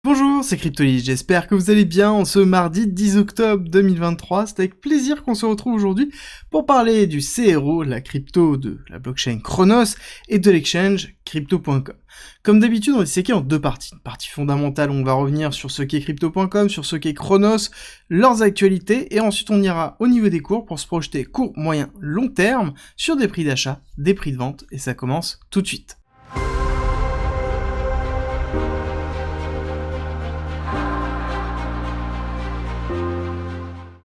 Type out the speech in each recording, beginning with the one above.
Bonjour, c'est Cryptoly, j'espère que vous allez bien en ce mardi 10 octobre 2023. C'est avec plaisir qu'on se retrouve aujourd'hui pour parler du CRO, la crypto de la blockchain Chronos et de l'exchange Crypto.com. Comme d'habitude, on va disséquer en deux parties. Une partie fondamentale, on va revenir sur ce qu'est Crypto.com, sur ce qu'est Chronos, leurs actualités, et ensuite on ira au niveau des cours pour se projeter court, moyen, long terme sur des prix d'achat, des prix de vente, et ça commence tout de suite.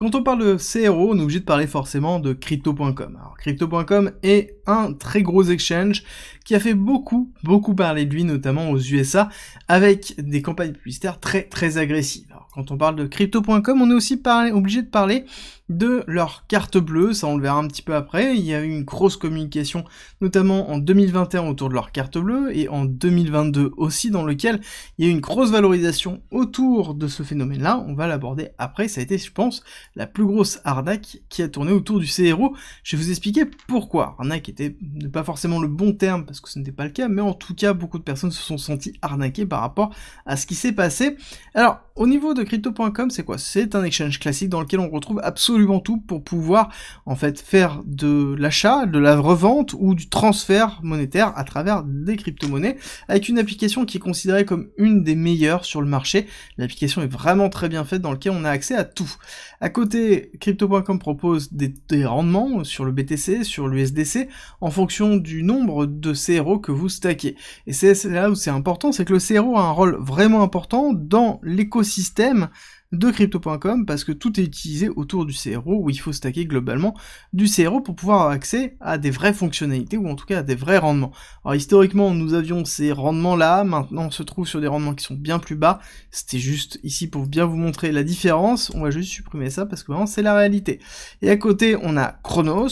Quand on parle de CRO, on est obligé de parler forcément de Crypto.com. Alors, Crypto.com est un très gros exchange qui a fait beaucoup parler de lui, notamment aux USA, avec des campagnes publicitaires très agressives. Alors, quand on parle de Crypto.com, on est aussi obligé de parler de leur carte bleue, ça on le verra un petit peu après. Il y a eu une grosse communication, notamment en 2021 autour de leur carte bleue, et en 2022 aussi, dans lequel il y a eu une grosse valorisation autour de ce phénomène-là. On va l'aborder après, ça a été, je pense, la plus grosse arnaque qui a tourné autour du CRO. Je vais vous expliquer pourquoi. Arnaque était pas forcément le bon terme, parce que ce n'était pas le cas, mais en tout cas, beaucoup de personnes se sont senties arnaquées par rapport à ce qui s'est passé. Alors, au niveau de Crypto.com, c'est quoi? C'est un exchange classique dans lequel on retrouve absolument tout pour pouvoir, en fait, faire de l'achat, de la revente ou du transfert monétaire à travers des crypto-monnaies, avec une application qui est considérée comme une des meilleures sur le marché. L'application est vraiment très bien faite, dans lequel on a accès à tout. À côté, Crypto.com propose des rendements sur le BTC, sur l'USDC, en fonction du nombre de CRO que vous stackez. Et c'est là où c'est important, c'est que le CRO a un rôle vraiment important dans l'écosystème de Crypto.com, parce que tout est utilisé autour du CRO, où il faut stacker globalement du CRO pour pouvoir avoir accès à des vraies fonctionnalités, ou en tout cas à des vrais rendements. Alors historiquement, nous avions ces rendements-là, maintenant on se trouve sur des rendements qui sont bien plus bas. C'était juste ici pour bien vous montrer la différence, on va juste supprimer ça, parce que vraiment c'est la réalité. Et à côté, on a Chronos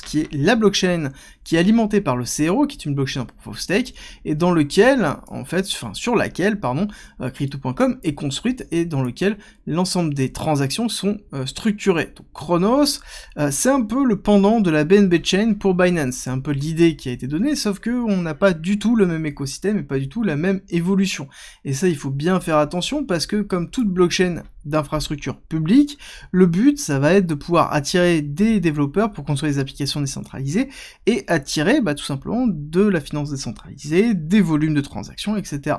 qui est la blockchain qui est alimentée par le CRO, qui est une blockchain en proof of stake, et dans lequel, sur laquelle, Crypto.com est construite, et dans lequel l'ensemble des transactions sont structurées. Donc Chronos, c'est un peu le pendant de la BNB Chain pour Binance, c'est un peu l'idée qui a été donnée, sauf que on n'a pas du tout le même écosystème et pas du tout la même évolution. Et ça, il faut bien faire attention, parce que comme toute blockchain d'infrastructure publique, le but, ça va être de pouvoir attirer des développeurs pour construire des applications décentralisées, et attirer tout simplement de la finance décentralisée, des volumes de transactions, etc.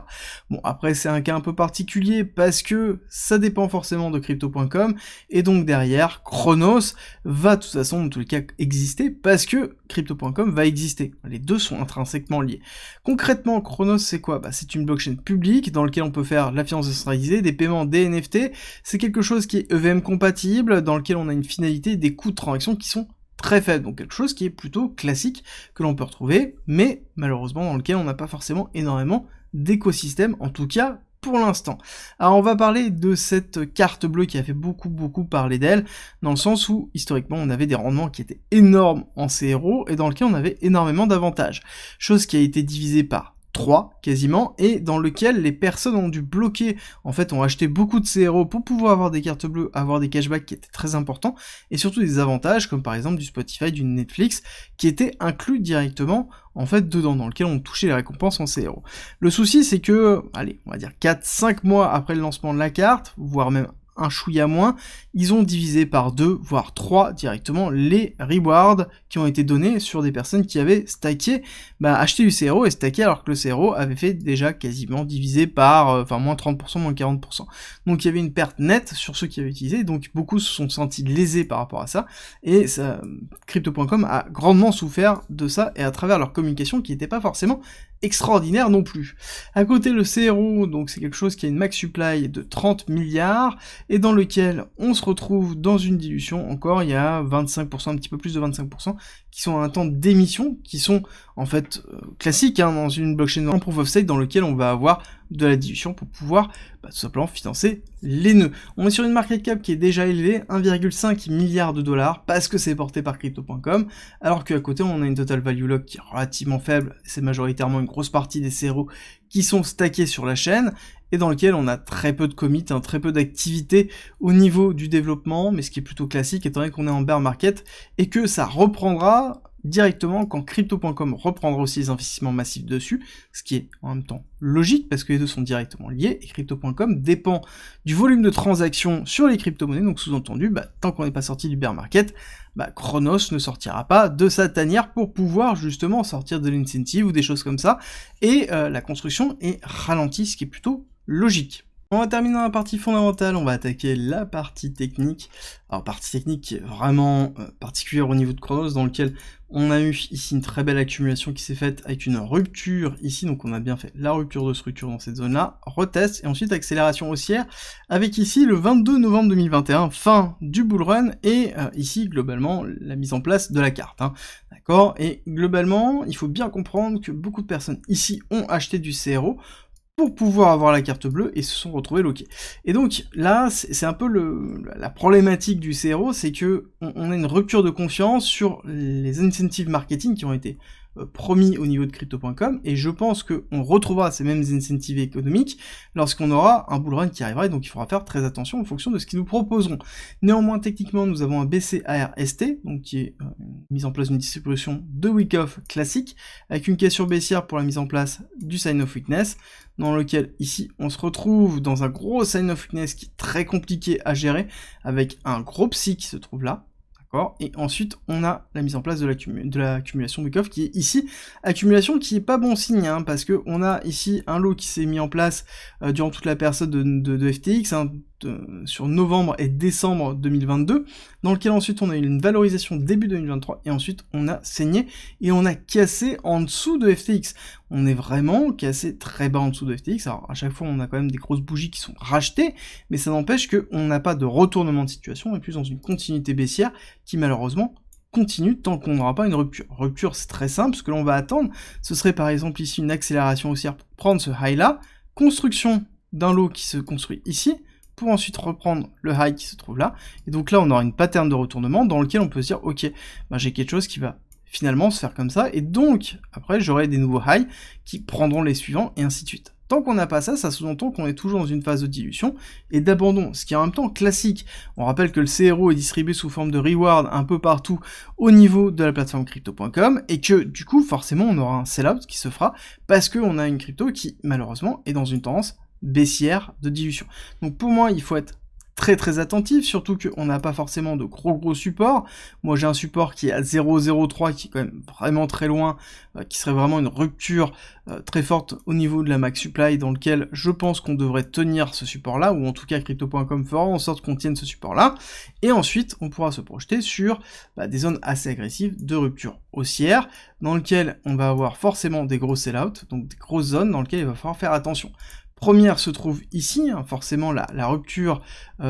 Bon, après c'est un cas un peu particulier, parce que ça dépend forcément de Crypto.com, et donc derrière, Chronos va de toute façon, dans tous les cas, exister, parce que Crypto.com va exister. Les deux sont intrinsèquement liés. Concrètement, Chronos, c'est quoi? C'est une blockchain publique, dans laquelle on peut faire la finance décentralisée, des paiements, des NFT. C'est quelque chose qui est EVM compatible, dans lequel on a une finalité et des coûts de transaction qui sont très faibles, donc quelque chose qui est plutôt classique, que l'on peut retrouver, mais malheureusement dans lequel on n'a pas forcément énormément d'écosystème, en tout cas pour l'instant. Alors on va parler de cette carte bleue qui a fait beaucoup parler d'elle, dans le sens où historiquement on avait des rendements qui étaient énormes en CRO, et dans lequel on avait énormément d'avantages, chose qui a été divisée par 3 quasiment, et dans lequel les personnes ont dû bloquer, ont acheté beaucoup de CRO pour pouvoir avoir des cartes bleues, avoir des cashbacks qui étaient très importants, et surtout des avantages comme par exemple du Spotify, du Netflix, qui étaient inclus directement dedans, dans lequel on touchait les récompenses en CRO. Le souci, c'est que, allez, on va dire 4-5 mois après le lancement de la carte, voire même un chouïa moins, ils ont divisé par 2, voire 3 directement les rewards qui ont été donnés sur des personnes qui avaient stacké, acheté du CRO et stacké, alors que le CRO avait fait déjà quasiment divisé par, moins 30%, moins 40%. Donc il y avait une perte nette sur ceux qui avaient utilisé, donc beaucoup se sont sentis lésés par rapport à ça, et ça, Crypto.com a grandement souffert de ça, et à travers leur communication qui n'était pas forcément extraordinaire non plus. À côté, le CRO, donc c'est quelque chose qui a une max supply de 30 milliards, et dans lequel on se retrouve dans une dilution, encore il y a 25%, un petit peu plus de 25%, qui sont à un temps d'émission, qui sont classiques dans une blockchain en proof of stake, dans lequel on va avoir de la dilution pour pouvoir tout simplement financer les nœuds. On est sur une market cap qui est déjà élevée, 1,5 milliard de dollars, parce que c'est porté par Crypto.com, alors qu'à côté on a une total value lock qui est relativement faible, c'est majoritairement une grosse partie des CRO qui sont stackés sur la chaîne, et dans lequel on a très peu de commits, très peu d'activité au niveau du développement, mais ce qui est plutôt classique étant donné qu'on est en bear market, et que ça reprendra directement quand Crypto.com reprendra aussi les investissements massifs dessus, ce qui est en même temps logique parce que les deux sont directement liés, et Crypto.com dépend du volume de transactions sur les crypto-monnaies, donc sous-entendu, tant qu'on n'est pas sorti du bear market, Cronos ne sortira pas de sa tanière pour pouvoir justement sortir de l'incentive ou des choses comme ça, et la construction est ralentie, ce qui est plutôt logique. On va terminer dans la partie fondamentale, on va attaquer la partie technique. Alors partie technique qui est vraiment particulière au niveau de Cronos, dans lequel on a eu ici une très belle accumulation qui s'est faite avec une rupture ici, donc on a bien fait la rupture de structure dans cette zone-là, retest, et ensuite accélération haussière, avec ici le 22 novembre 2021, fin du bull run, et ici globalement la mise en place de la carte, d'accord. Et globalement, il faut bien comprendre que beaucoup de personnes ici ont acheté du CRO, pour pouvoir avoir la carte bleue et se sont retrouvés loqués. Et donc là, c'est un peu la problématique du CRO, c'est que on a une rupture de confiance sur les incentives marketing qui ont été promis au niveau de Crypto.com, et je pense qu'on retrouvera ces mêmes incentives économiques lorsqu'on aura un bull run qui arrivera, et donc il faudra faire très attention en fonction de ce qu'ils nous proposeront. Néanmoins, techniquement, nous avons un BCARST, donc qui est une mise en place d'une distribution de week-off classique, avec une cassure baissière pour la mise en place du sign of weakness, dans lequel, ici, on se retrouve dans un gros sign of weakness qui est très compliqué à gérer, avec un gros psy qui se trouve là, d'accord. Et ensuite, on a la mise en place de l'accumulation week-off, qui est ici, accumulation qui est pas bon signe, parce que on a ici un lot qui s'est mis en place durant toute la période de FTX, sur novembre et décembre 2022, dans lequel ensuite on a eu une valorisation début 2023, et ensuite on a saigné, et on a cassé en dessous de FTX. On est vraiment cassé très bas en dessous de FTX, alors à chaque fois on a quand même des grosses bougies qui sont rachetées, mais ça n'empêche qu'on n'a pas de retournement de situation, on est plus dans une continuité baissière, qui malheureusement continue tant qu'on n'aura pas une rupture. Rupture, c'est très simple, ce que l'on va attendre, ce serait par exemple ici une accélération haussière pour prendre ce high-là, construction d'un lot qui se construit ici, pour ensuite reprendre le high qui se trouve là, et donc là on aura une pattern de retournement dans lequel on peut se dire ok, j'ai quelque chose qui va finalement se faire comme ça, et donc après j'aurai des nouveaux highs qui prendront les suivants, et ainsi de suite. Tant qu'on n'a pas ça, ça sous-entend qu'on est toujours dans une phase de dilution et d'abandon, ce qui est en même temps classique. On rappelle que le CRO est distribué sous forme de reward un peu partout au niveau de la plateforme Crypto.com, et que du coup forcément on aura un sell-out qui se fera, parce qu'on a une crypto qui malheureusement est dans une tendance baissière de dilution. Donc pour moi, il faut être très très attentif, surtout qu'on n'a pas forcément de gros supports. Moi j'ai un support qui est à 0,03, qui est quand même vraiment très loin, qui serait vraiment une rupture très forte au niveau de la max supply, dans lequel je pense qu'on devrait tenir ce support-là, ou en tout cas Crypto.com fera en sorte qu'on tienne ce support-là, et ensuite on pourra se projeter sur des zones assez agressives de rupture haussière, dans lequel on va avoir forcément des gros sell-out, donc des grosses zones dans lesquelles il va falloir faire attention. Première se trouve ici, forcément la rupture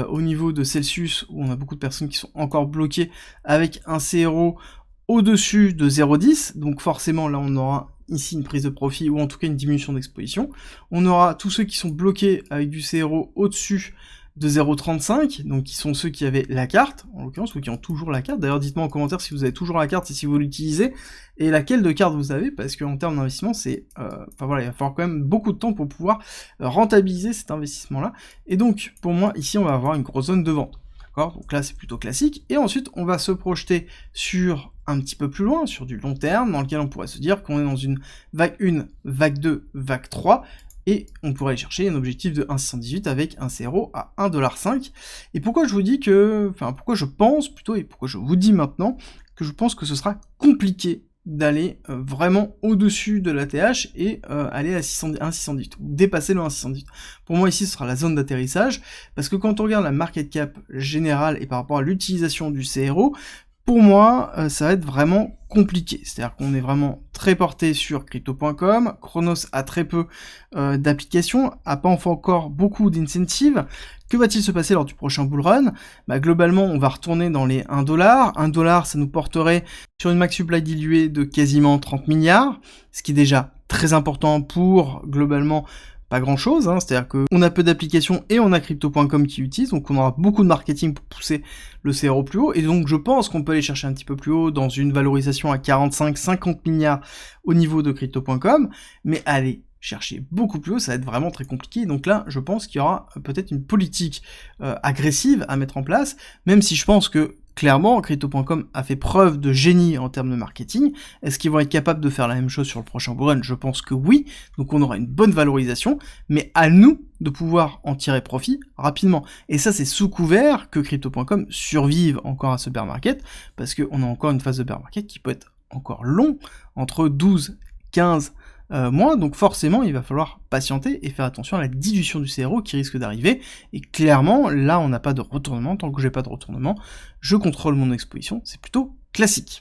au niveau de Celsius, où on a beaucoup de personnes qui sont encore bloquées avec un CRO au-dessus de 0,10, donc forcément là on aura ici une prise de profit, ou en tout cas une diminution d'exposition. On aura tous ceux qui sont bloqués avec du CRO au-dessus de 0,35, donc qui sont ceux qui avaient la carte, en l'occurrence, ou qui ont toujours la carte. D'ailleurs, dites-moi en commentaire si vous avez toujours la carte et si vous l'utilisez, et laquelle de carte vous avez, parce qu'en termes d'investissement, c'est... il va falloir quand même beaucoup de temps pour pouvoir rentabiliser cet investissement-là. Et donc, pour moi, ici, on va avoir une grosse zone de vente. D'accord ? Donc là, c'est plutôt classique. Et ensuite, on va se projeter sur un petit peu plus loin, sur du long terme, dans lequel on pourrait se dire qu'on est dans une vague 1, vague 2, vague 3, et on pourrait aller chercher un objectif de 1,618 avec un CRO à 1,5$. Et pourquoi je vous dis que... pourquoi je pense plutôt, et pourquoi je vous dis maintenant, que je pense que ce sera compliqué d'aller vraiment au-dessus de la TH et aller à 1,618, ou dépasser le 1,618. Pour moi ici ce sera la zone d'atterrissage, parce que quand on regarde la market cap générale et par rapport à l'utilisation du CRO, pour moi, ça va être vraiment compliqué. C'est-à-dire qu'on est vraiment très porté sur Crypto.com, Cronos a très peu d'applications, a pas encore beaucoup d'incentives. Que va-t-il se passer lors du prochain bull run ? Globalement, on va retourner dans les 1$. 1$, ça nous porterait sur une max supply diluée de quasiment 30 milliards, ce qui est déjà très important pour, globalement, pas grand chose, c'est-à-dire qu'on a peu d'applications et on a Crypto.com qui utilise, donc on aura beaucoup de marketing pour pousser le CRO plus haut, et donc je pense qu'on peut aller chercher un petit peu plus haut dans une valorisation à 45-50 milliards au niveau de Crypto.com, mais aller chercher beaucoup plus haut, ça va être vraiment très compliqué, donc là je pense qu'il y aura peut-être une politique agressive à mettre en place, même si je pense que Clairement, Crypto.com a fait preuve de génie en termes de marketing. Est-ce qu'ils vont être capables de faire la même chose sur le prochain bull run? Je pense que oui, donc on aura une bonne valorisation, mais à nous de pouvoir en tirer profit rapidement. Et ça, c'est sous couvert que Crypto.com survive encore à ce bear market, parce qu'on a encore une phase de bear market qui peut être encore long, entre 12, 15 mois, donc forcément il va falloir patienter et faire attention à la dilution du CRO qui risque d'arriver, et clairement là on n'a pas de retournement, tant que j'ai pas de retournement, je contrôle mon exposition, c'est plutôt classique.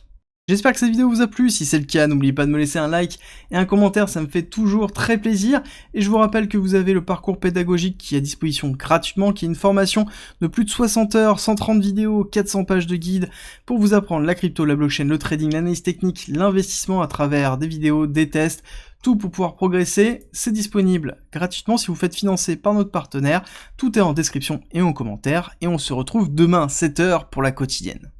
J'espère que cette vidéo vous a plu, si c'est le cas, n'oubliez pas de me laisser un like et un commentaire, ça me fait toujours très plaisir, et je vous rappelle que vous avez le parcours pédagogique qui est à disposition gratuitement, qui est une formation de plus de 60 heures, 130 vidéos, 400 pages de guide, pour vous apprendre la crypto, la blockchain, le trading, l'analyse technique, l'investissement à travers des vidéos, des tests, tout pour pouvoir progresser. C'est disponible gratuitement si vous faites financer par notre partenaire, tout est en description et en commentaire, et on se retrouve demain 7 h pour la quotidienne.